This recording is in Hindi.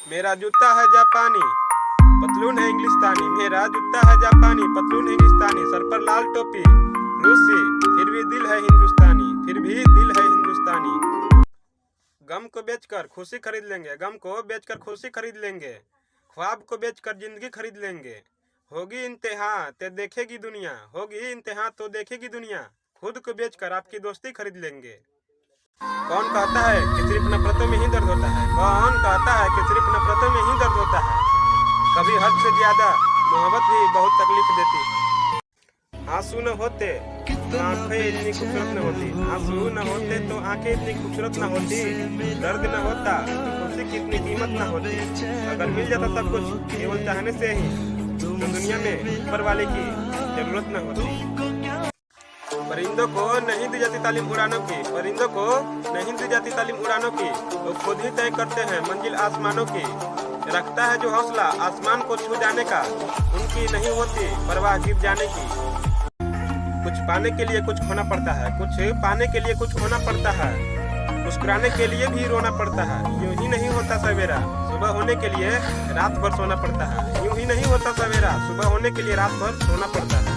मेरा जूता है जापानी, पतलून है इंग्लिस्तानी। मेरा जूता है जापानी, पतलून है इंग्लिस्तानी। सर पर लाल टोपी रूसी, फिर भी दिल है हिंदुस्तानी, फिर भी दिल है हिंदुस्तानी। गम को बेचकर खुशी खरीद लेंगे, गम को बेचकर खुशी खरीद लेंगे। ख्वाब को बेचकर जिंदगी खरीद लेंगे। होगी इंतहा तो देखेगी दुनिया, होगी इंतहा तो देखेगी दुनिया। खुद को बेचकर आपकी दोस्ती खरीद लेंगे। कौन कहता है कि सिर्फ नफरतों में ही दर्द होता है? कौन कहता है कि सिर्फ नफरतों में ही दर्द होता है? कभी हद से ज्यादा मोहब्बत भी बहुत तकलीफ देती है। आंसू न होते तो आंखें इतनी खूबसूरत न होती, आंसू न होते तो आंखें इतनी खूबसूरत न होती। दर्द न होता तो खुशी की इतनी कीमत न होती। अगर मिल जाता सब कुछ केवल चाहने से ही, तो दुनिया में ऊपर वाले की जरूरत न होती। परिंदों को नहीं दी जाती तालीम उड़ानों की, परिंदों को नहीं दी जाती तालीम उड़ानों की। वो खुद ही तय करते हैं मंजिल आसमानों की। रखता है जो हौसला आसमान को छू जाने का, उनकी नहीं होती परवाह गिर जाने की। कुछ पाने के लिए कुछ खोना पड़ता है, कुछ पाने के लिए कुछ खोना पड़ता है। मुस्कुराने के लिए भी रोना पड़ता है। यूं ही नहीं होता सवेरा, सुबह होने के लिए रात भर सोना पड़ता है। यूं ही नहीं होता सवेरा, सुबह होने के लिए रात भर सोना पड़ता है।